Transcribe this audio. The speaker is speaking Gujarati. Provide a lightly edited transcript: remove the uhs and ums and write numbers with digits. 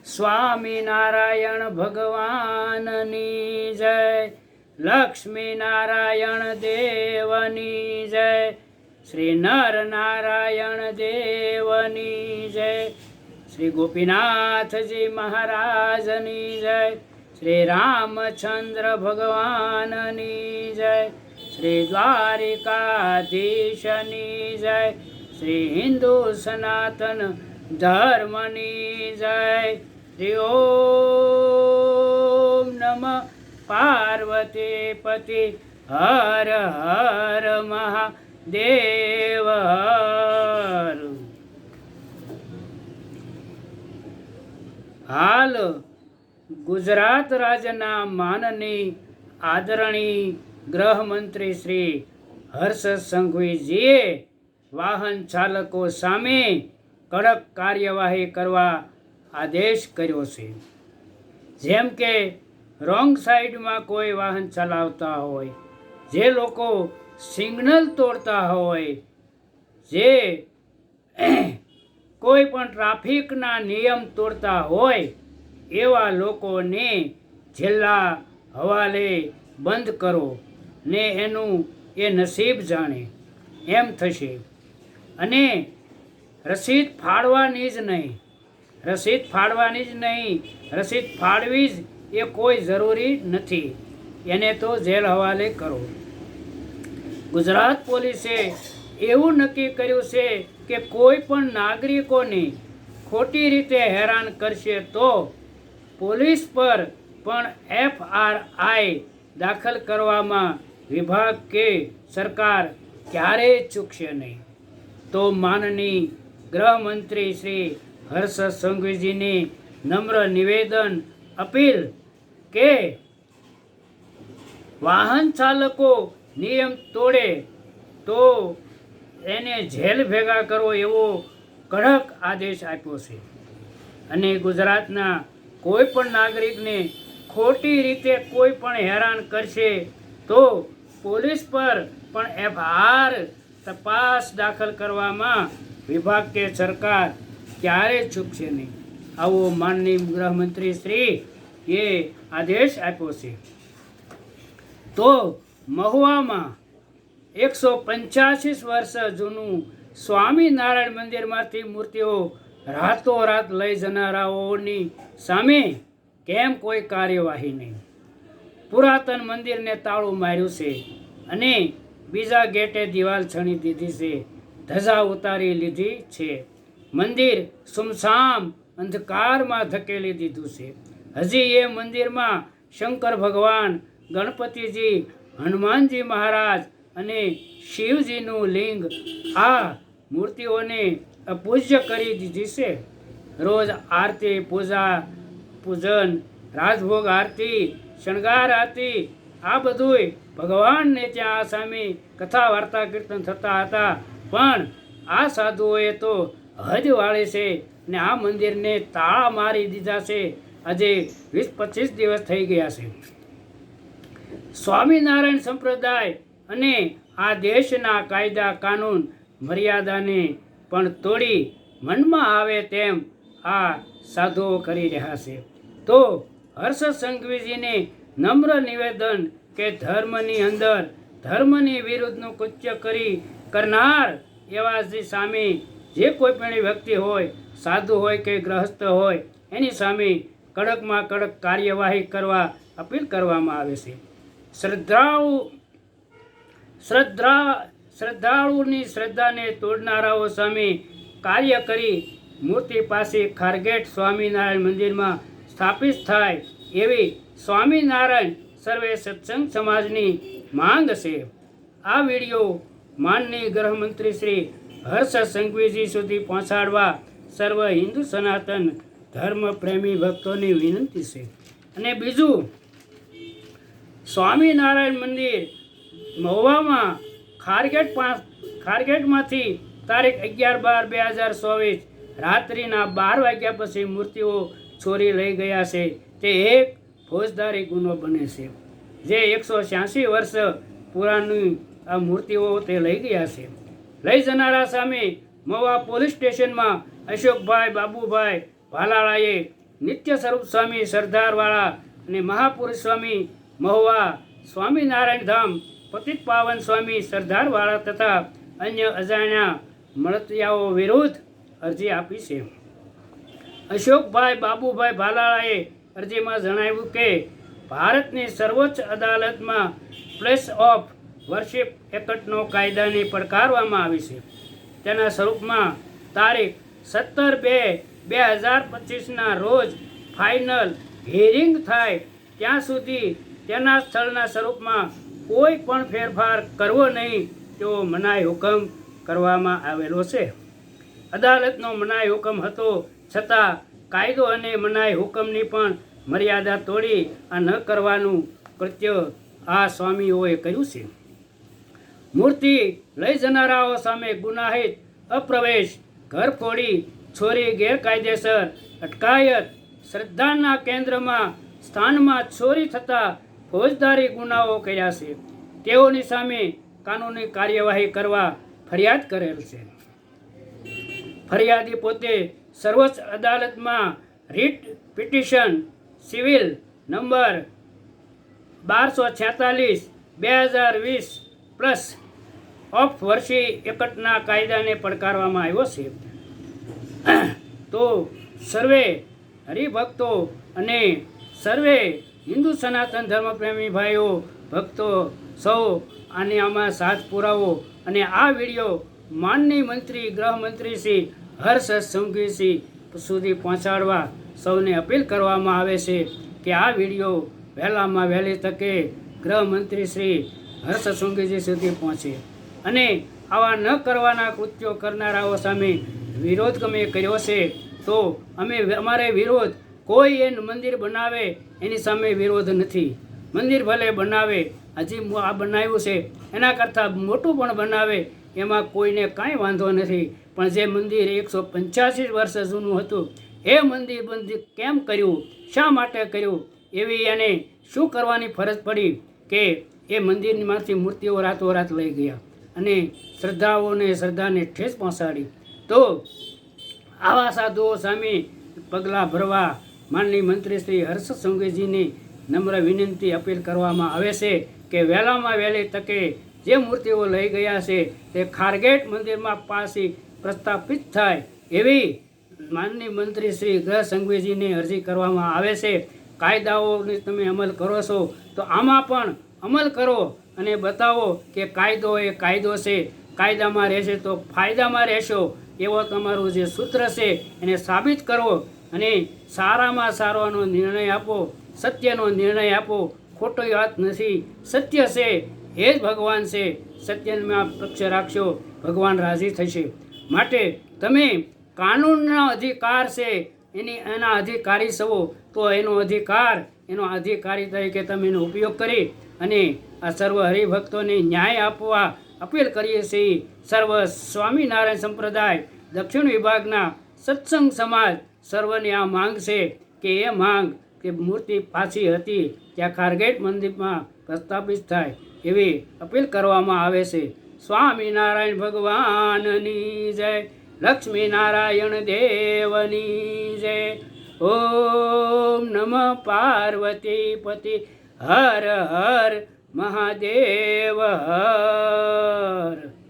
સ્વામિનારાયણ ભગવાનની જય, લક્ષ્મી નારાયણ દેવની જય, શ્રી નર નારાયણ દેવની જય, શ્રી ગોપીનાથજી મહારાજની જય, શ્રી રામચંદ્ર ભગવાનની જય, શ્રી દ્વારિકાધીશની જય, શ્રી હિન્દુ સનાતન ધર્મની જય, શ્રી ઓમ નમઃ પાર્વતી પતિ હર હર મહાદેવ હર. હાલ ગુજરાત રાજ્યના માનનીય આદરણીય ગૃહમંત્રી શ્રી હર્ષ સંઘવીજીએ વાહન ચાલકો સામે કડક કાર્યવાહી કરવા આદેશ કર્યો છે. જેમ કે રોંગ સાઈડમાં કોઈ વાહન ચલાવતા હોય, જે લોકો સિગ્નલ તોડતા હોય, જે કોઈ પણ ટ્રાફિકના નિયમ તોડતા હોય, એવા લોકોને જિલ્લા હવાલે બંધ કરો ને એનું એ નસીબ જાણે એમ થશે. અને રસીદ ફાડવાની જ નહીં, રસીદ ફાડવી જ એ કોઈ જરૂરી નથી, એને તો જેલ હવાલે કરો. ગુજરાત પોલીસે એવું નક્કી કર્યું છે કે કોઈ પણ નાગરિકોને ખોટી રીતે હેરાન કરશે તો પોલીસ પર પણ FRI દાખલ કરવામાં વિભાગ કે સરકાર ક્યારેય ચૂકશે નહીં. તો માનનીય ગૃહમંત્રી શ્રી હર્ષ સંઘવીજીને નમ્ર નિવેદન અપીલ કે વાહન ચાલકો નિયમ તોડે તો એને જેલ ભેગા કરો એવો કડક આદેશ આપ્યો છે. અને ગુજરાતના કોઈ પણ નાગરિકને ખોટી રીતે કોઈ પણ હેરાન કરશે તો પોલીસ પર પણ FR તપાસ દાખલ કરવામાં વિભાગ કે સરકાર ક્યારે ચૂકશે નહીં. આવો માનનીય ગૃહમંત્રી શ્રી એ આદેશ આપ્યો છે. તો મહુવામાં 185 વર્ષ જૂનું સ્વામિનારાયણ મંદિરમાંથી મૂર્તિઓ રાતોરાત લઈ જનારાઓની સામે કેમ કોઈ કાર્યવાહી નહીં? પુરાતન મંદિરને તાળું માર્યું છે અને બીજા ગેટે દિવાલ છણી દીધી છે, ધજા ઉતારી લીધી છે, મંદિર સુમસામ અંધકારમાં ધકેલી દીધું છે. હજી એ મંદિરમાં શંકર ભગવાન, ગણપતિજી, હનુમાનજી મહારાજ અને શિવજીનું લિંગ, આ મૂર્તિઓને અપૂજ્ય કરી દીધી છે. રોજ આરતી, પૂજન, રાજભોગ આરતી, શણગાર આરતી, આ બધુંય ભગવાનને ત્યાં સામે કથા વાર્તા કીર્તન થતા હતા. પણ આ સાધુઓએ તો હદ વાળી છે ને આ મંદિરને તાળા મારી દીધા છે. આજે 20-25 દિવસ થઈ ગયા છે. સ્વામિનારાયણ સંપ્રદાય અને આ દેશના કાયદા કાનૂન મર્યાદાને પણ તોડી મનમાં આવે તેમ આ સાધુઓ કરી રહ્યા છે. તો હર્ષ સંઘવીજીને નમ્ર નિવેદન કે ધર્મની અંદર ધર્મની વિરુદ્ધનું કૃત્ય કરનાર એવા સામે જે કોઈ પણ વ્યક્તિ હોય, સાધુ હોય કે ગ્રહસ્થ હોય, એની સામે કડકમાં કડક કાર્યવાહી કરવા અપીલ કરવામાં આવે છે. શ્રદ્ધાળુની શ્રદ્ધાને તોડનારાઓ સામે કાર્ય કરી મૂર્તિ પાસે ખારગેટ સ્વામિનારાયણ મંદિરમાં સ્થાપિત થાય એવી સ્વામિનારાયણ સર્વે સત્સંગ સમાજની માંગ છે. આ વિડીયો માનનીય ગૃહમંત્રી શ્રી હર્ષ સંઘવીજી સુધી પહોંચાડવા સર્વ હિન્દુ સનાતન ધર્મ પ્રેમી ભક્તોની વિનંતી છે. અને બીજું, સ્વામિનારાયણ મંદિર મહુવામાં ખારગેટમાંથી તારીખ 11/12/2024 રાત્રિના 12 વાગ્યા પછી મૂર્તિઓ ચોરી લઈ ગયા છે. તે એક ફોજદારી ગુનો બને છે. જે 186 વર્ષ પુરાની આ મૂર્તિઓ તે લઈ ગયા છે. લઈ જનારા સામે મહુવા પોલીસ સ્ટેશનમાં અશોકભાઈ બાબુભાઈ ભાલાળાએ નિત્ય સ્વરૂપ સ્વામી સરદારવાળા અને મહાપુરુષ સ્વામી મહુવા, સ્વામિનારાયણ ધામ પતિત પાવન સ્વામી સરદારવાળા તથા અન્ય અજાણ્યા મળતિયાઓ વિરુદ્ધ અરજી આપી છે. અશોકભાઈ બાબુભાઈ ભાલાળાએ અરજીમાં જણાવ્યું કે ભારતની સર્વોચ્ચ અદાલતમાં પ્લેસ ઓફ વર્શિપ એક્ટનો કાયદાને પડકારવામાં આવી છે. તેના સ્વરૂપમાં તારીખ 17/2/2025ના રોજ ફાઇનલ હિયરિંગ થાય ત્યાં સુધી તેના સ્થળના સ્વરૂપમાં કોઈ પણ ફેરફાર કરવો નહીં તેવો મનાઈ હુકમ કરવામાં આવેલો છે. અદાલતનો મનાઈ હુકમ હતો છતાં કાયદો અને મનાઈ હુકમની પણ મર્યાદા તોડી આ ન કરવાનું કૃત્ય આ સ્વામીઓએ કર્યું છે. મૂર્તિ લઈ જનારાઓ સામે ગુનાહિત અપ્રવેશ, ઘરફોડી, ચોરી, ગેરકાયદેસર અટકાયત, શ્રદ્ધાના કેન્દ્રમાં સ્થાનમાં ચોરી થતા ફોજદારી ગુનાઓ કર્યા છે. તેઓની સામે કાનૂની કાર્યવાહી કરવા ફરિયાદ કરેલ છે. ફરિયાદી પોતે સર્વોચ્ચ અદાલતમાં રીટ પિટિશન સિવિલ નંબર 1246/2020 ઓફ વર્ષી એક્ટના કાયદાને પડકારવામાં આવ્યો છે. તો સર્વે હરિભક્તો અને સર્વે હિન્દુ સનાતન ધર્મપ્રેમી ભાઈઓ ભક્તો સૌ આમાં સાથ પુરાવો અને આ વિડીયો માનનીય મંત્રી ગૃહમંત્રી શ્રી હર્ષ સંઘવીજી સુધી પહોંચાડવા સૌને અપીલ કરવામાં આવે છે કે આ વિડીયો વહેલામાં વહેલી તકે ગૃહમંત્રી શ્રી હર્ષ સંઘવીજી સુધી પહોંચે અને આવા ન કરવાના કૃત્યો કરનારાઓ સામે વિરોધ અમે કર્યો છે. તો અમારે વિરોધ કોઈ એ મંદિર બનાવે એની સામે વિરોધ નથી. મંદિર ભલે બનાવે, હજી આ બનાવ્યું છે એના કરતાં મોટું પણ બનાવે એમાં કોઈને કાંઈ વાંધો નથી. પણ જે મંદિર 185 વર્ષ જૂનું હતું એ મંદિર બંધ કેમ કર્યું, શા માટે કર્યું, એવી એને શું કરવાની ફરજ પડી કે એ મંદિરમાંથી મૂર્તિઓ રાતોરાત લઈ ગયા અને શ્રદ્ધાને ઠેસ પહોંચાડી. તો આવા સાધુઓ સામે પગલાં ભરવા માનનીય મંત્રી શ્રી હર્ષ સંઘવીજીની નમ્ર વિનંતી અપીલ કરવામાં આવે છે કે વહેલામાં વહેલી તકે જે મૂર્તિઓ લઈ ગયા છે તે ખારગેટ મંદિરમાં પાછી પ્રસ્થાપિત થાય એવી માનનીય મંત્રી શ્રી ગૃહ સંઘવીજીને અરજી કરવામાં આવે છે. કાયદાઓને તમે અમલ કરો છો તો આમાં પણ અમલ કરો અને બતાવો કે કાયદો એ કાયદો છે, કાયદામાં રહેશે તો ફાયદામાં રહેશો એવો તમારું જે સૂત્ર છે એને સાબિત કરો અને સારામાં સારોનો નિર્ણય આપો, સત્યનો નિર્ણય આપો. ખોટો વાત નથી, સત્ય છે એ જ ભગવાન છે. સત્યમાં પક્ષ રાખશો, ભગવાન રાજી થશે. માટે તમે કાનૂનનો અધિકાર છે એના અધિકારી છો તો એનો અધિકારી તરીકે તમે એનો ઉપયોગ કરી અને આ સર્વ હરિભક્તોને ન્યાય આપવા અપીલ કરીએ છીએ. સર્વ સ્વામિનારાયણ સંપ્રદાય દક્ષિણ વિભાગના સત્સંગ સમાજ સર્વની આ માંગ છે કે એ માંગ કે મૂર્તિ પાછી હતી ત્યાં ખારગેટ મંદિરમાં પ્રસ્થાપિત થાય એવી અપીલ કરવામાં આવે છે. સ્વામિનારાયણ ભગવાનની જય, લક્ષ્મીનારાયણ દેવની જય. ઓમ નમઃ પાર્વતી પતિ હર હર મહાદેવ હર.